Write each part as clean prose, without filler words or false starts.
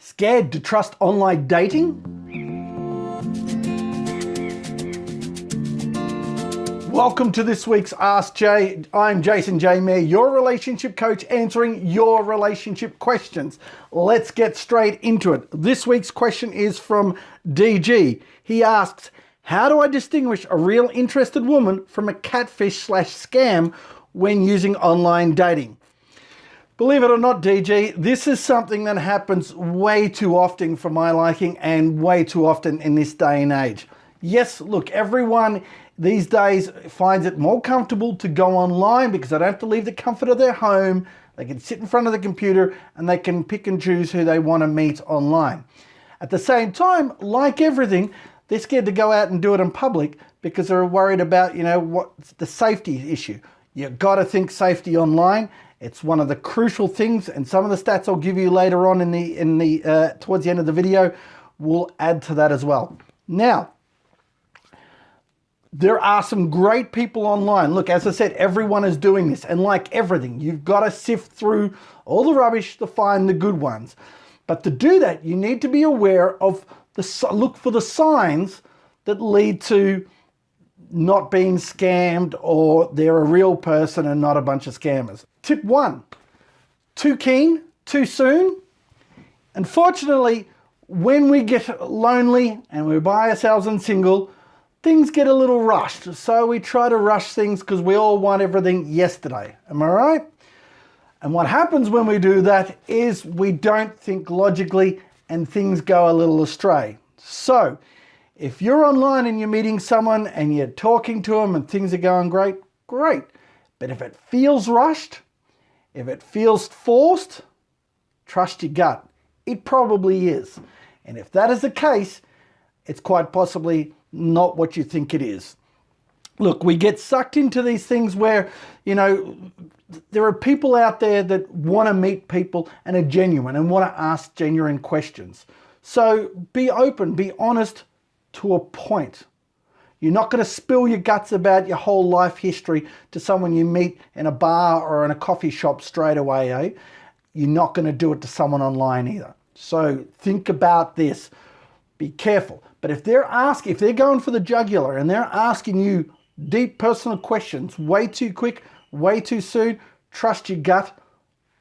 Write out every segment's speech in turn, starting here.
Scared to trust online dating? Welcome to this week's Ask Jay. I'm Jason J. Mayer, your relationship coach, answering your relationship questions. Let's get straight into it. This week's question is from DG. He asks, how do I distinguish a real interested woman from a catfish/scam when using online dating? Believe it or not, DG, this is something that happens way too often for my liking and way too often in this day and age. Yes, look, everyone these days finds it more comfortable to go online because they don't have to leave the comfort of their home. They can sit in front of the computer and they can pick and choose who they want to meet online. At the same time, like everything, they're scared to go out and do it in public because they're worried about, what's the safety issue. You've got to think safety online. It's one of the crucial things, and some of the stats I'll give you later on towards the end of the video will add to that as well. Now, there are some great people online. Look, as I said, everyone is doing this, and like everything, you've got to sift through all the rubbish to find the good ones. But to do that, you need to be aware of look for the signs that lead to not being scammed, or they're a real person and not a bunch of scammers. Tip 1, too keen, too soon. Unfortunately, when we get lonely and we're by ourselves and single, things get a little rushed. So we try to rush things because we all want everything yesterday. Am I right? And what happens when we do that is we don't think logically and things go a little astray. So if you're online and you're meeting someone and you're talking to them and things are going great, great. But if it feels rushed, if it feels forced, trust your gut. It probably is. And if that is the case, it's quite possibly not what you think it is. Look, we get sucked into these things where, there are people out there that want to meet people and are genuine and want to ask genuine questions. So be open, be honest to a point. You're not going to spill your guts about your whole life history to someone you meet in a bar or in a coffee shop straight away, eh? You're not going to do it to someone online either. So think about this. Be careful. But if they're going for the jugular and they're asking you deep personal questions way too quick, way too soon, trust your gut,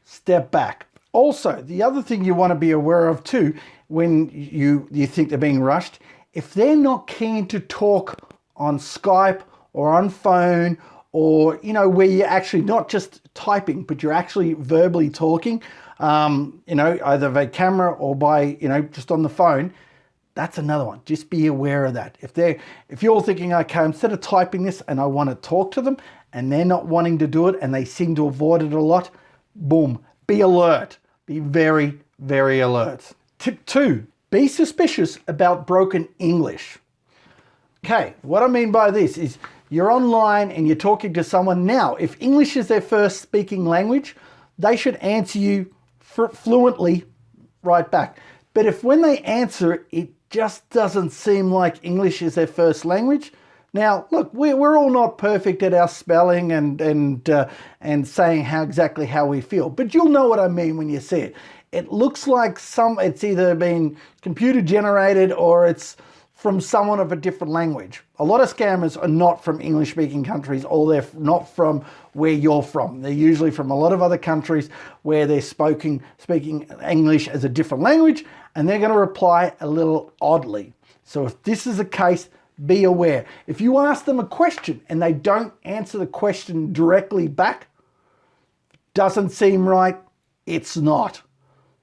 step back. Also, the other thing you want to be aware of too, when you think they're being rushed, if they're not keen to talk on Skype or on phone, or, where you're actually not just typing, but you're actually verbally talking, either by camera or by, just on the phone, that's another one. Just be aware of that. If you're thinking, okay, instead of typing this and I want to talk to them and they're not wanting to do it and they seem to avoid it a lot, boom, be alert. Be very, very alert. Tip 2, be suspicious about broken English. Okay, what I mean by this is you're online and you're talking to someone. Now, if English is their first speaking language, they should answer you fluently right back. But if when they answer, it just doesn't seem like English is their first language. Now, look, we're all not perfect at our spelling and saying exactly how we feel, but you'll know what I mean when you see it. It looks like it's either been computer generated or it's from someone of a different language. A lot of scammers are not from English-speaking countries, or they're not from where you're from. They're usually from a lot of other countries where they're speaking English as a different language, and they're going to reply a little oddly. So if this is the case, be aware. If you ask them a question and they don't answer the question directly back, doesn't seem right, it's not.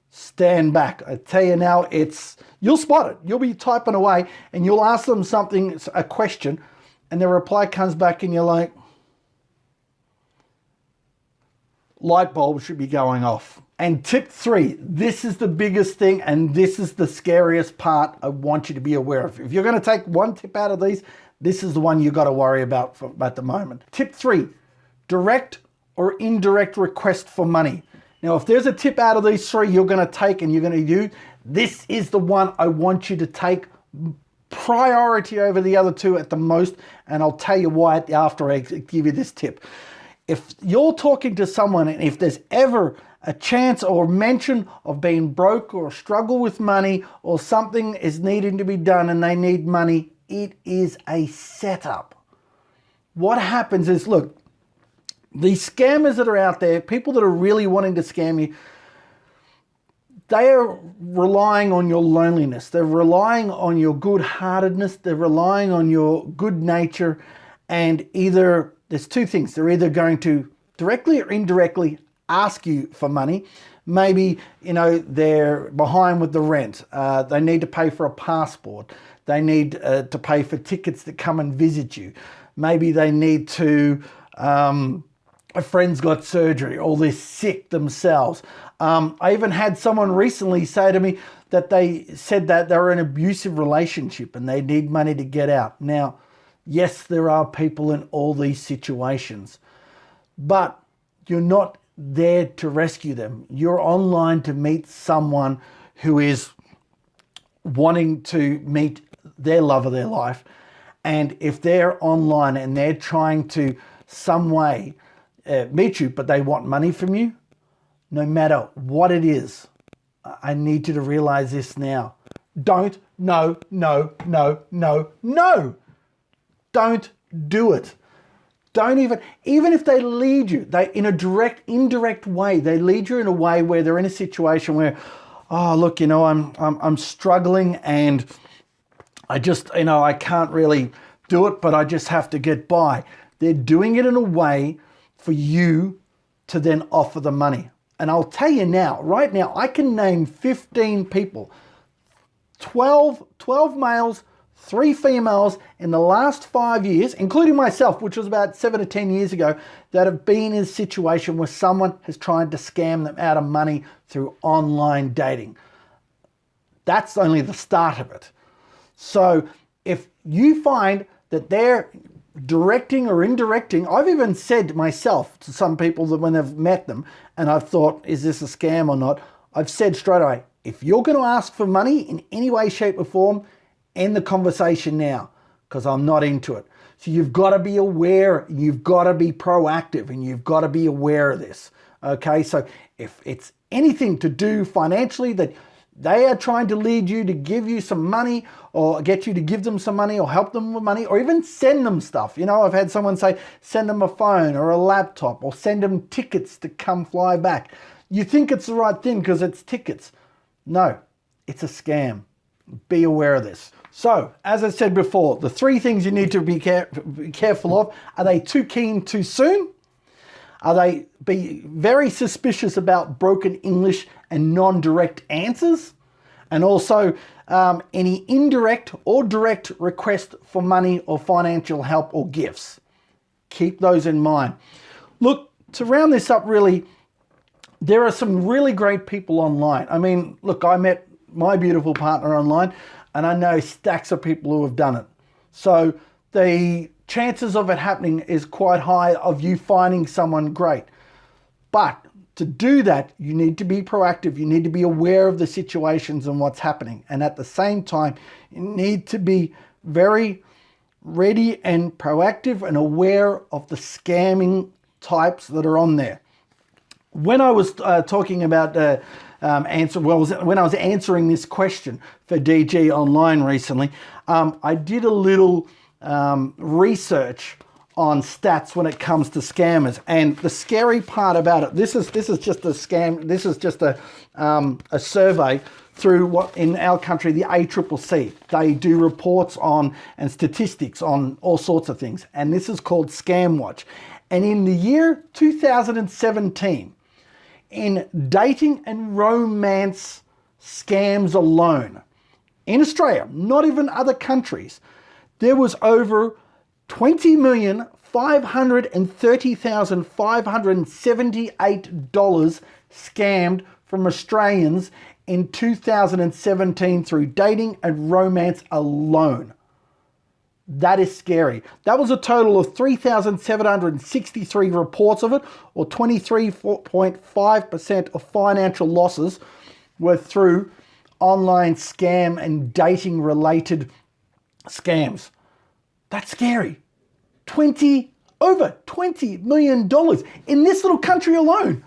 Stand back. I tell you now, you'll spot it. You'll be typing away and you'll ask them a question, and their reply comes back and you're like, light bulb should be going off. And tip 3, this is the biggest thing, and this is the scariest part I want you to be aware of. If you're going to take one tip out of these, this is the one you've got to worry about at the moment. Tip 3, direct or indirect request for money. Now, if there's a tip out of these 3 you're going to take and you're going to do, this is the one I want you to take priority over the other 2 at the most, and I'll tell you why after I give you this tip. If you're talking to someone and if there's ever a chance or mention of being broke or struggle with money or something is needing to be done and they need money, it is a setup. What happens is, look, these scammers that are out there, people that are really wanting to scam you, they are relying on your loneliness. They're relying on your good-heartedness. They're relying on your good nature. And either, there's two things. They're either going to directly or indirectly ask you for money. Maybe, they're behind with the rent. They need to pay for a passport. They need to pay for tickets to come and visit you. Maybe they need to, a friend's got surgery or they're sick themselves. I even had someone recently say to me that they said that they're in an abusive relationship and they need money to get out. Now, yes, there are people in all these situations, but you're not there to rescue them. You're online to meet someone who is wanting to meet their love of their life. And if they're online and they're trying to some way meet you, but they want money from you, no matter what it is, I need you to realize this now. Don't, no. Don't do it. Don't even if they lead you, in a indirect way, they lead you in a way where they're in a situation where, oh, look, I'm struggling and I just, I can't really do it, but I just have to get by. They're doing it in a way for you to then offer the money. And I'll tell you now, right now, I can name 15 people, 12 males, 3 females in the last 5 years, including myself, which was about 7 to 10 years ago, that have been in a situation where someone has tried to scam them out of money through online dating. That's only the start of it. So if you find that they're directing or indirecting, I've even said myself to some people that when they've met them and I've thought, is this a scam or not? I've said straight away, if you're going to ask for money in any way, shape or form, end the conversation now, because I'm not into it. So you've got to be aware, you've got to be proactive, and you've got to be aware of this. Okay, so if it's anything to do financially that they are trying to lead you to give you some money or get you to give them some money or help them with money or even send them stuff. I've had someone say, send them a phone or a laptop or send them tickets to come fly back. You think it's the right thing because it's tickets. No, it's a scam. Be aware of this. So, as I said before, the 3 things you need to be careful of. Are they too keen too soon? Are they be very suspicious about broken English and non-direct answers? And also any indirect or direct request for money or financial help or gifts. Keep those in mind. Look, to round this up really, there are some really great people online. I mean, look, I met my beautiful partner online and I know stacks of people who have done it. So the chances of it happening is quite high of you finding someone great. But to do that, you need to be proactive. You need to be aware of the situations and what's happening. And at the same time, you need to be very ready and proactive and aware of the scamming types that are on there. When I was talking about when I was answering this question for DG Online recently, I did a little research on stats when it comes to scammers. And the scary part about it, this is just a scam. This is just a survey through what in our country, the ACCC. They do reports on and statistics on all sorts of things. And this is called ScamWatch. And in the year 2017, in dating and romance scams alone, in Australia, not even other countries, there was over 20,530,578 scammed from Australians in 2017 through dating and romance alone. That is scary. That was a total of 3,763 reports of it, or 23.5% of financial losses were through online scam and dating related scams. That's scary. Over $20 million in this little country alone.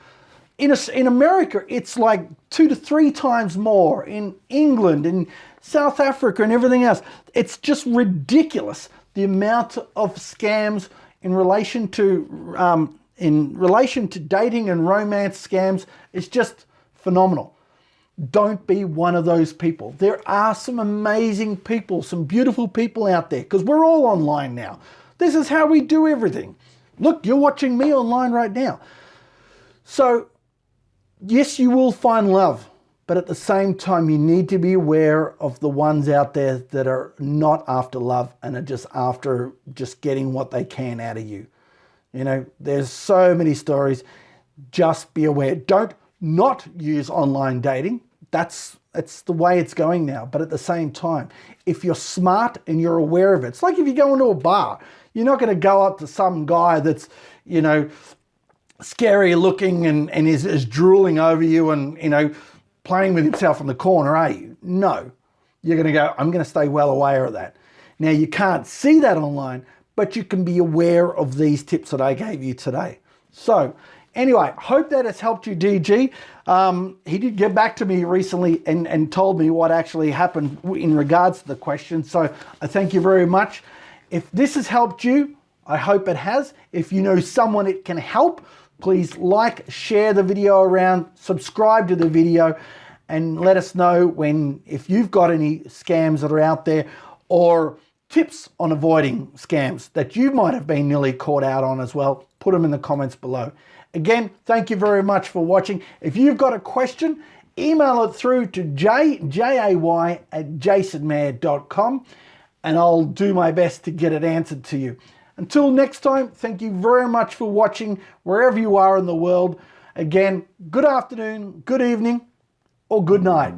In America, it's like 2 to 3 times more. In England, in South Africa, and everything else, it's just ridiculous the amount of scams in relation to dating and romance scams. Is just phenomenal. Don't be one of those people. There are some amazing people, some beautiful people out there, because we're all online now. This is how we do everything. Look, you're watching me online right now. So, yes, you will find love, but at the same time, you need to be aware of the ones out there that are not after love and are just after just getting what they can out of you. You know, there's so many stories. Just be aware. Don't not use online dating. It's the way it's going now. But at the same time, if you're smart and you're aware of it, it's like if you go into a bar, you're not going to go up to some guy that's, you know, scary looking and is drooling over you and, you know, playing with himself in the corner, are you? No. You're going to go, I'm going to stay well aware of that. Now, you can't see that online, but you can be aware of these tips that I gave you today. So, anyway, hope that has helped you, DG. He did get back to me recently and told me what actually happened in regards to the question. So I thank you very much. If this has helped you, I hope it has. If you know someone it can help, please like, share the video around, subscribe to the video, and let us know if you've got any scams that are out there or tips on avoiding scams that you might have been nearly caught out on as well. Put them in the comments below. Again, thank you very much for watching. If you've got a question, email it through to jay@jasonmayer.com and I'll do my best to get it answered to you. Until next time, thank you very much for watching wherever you are in the world. Again, good afternoon, good evening, or good night.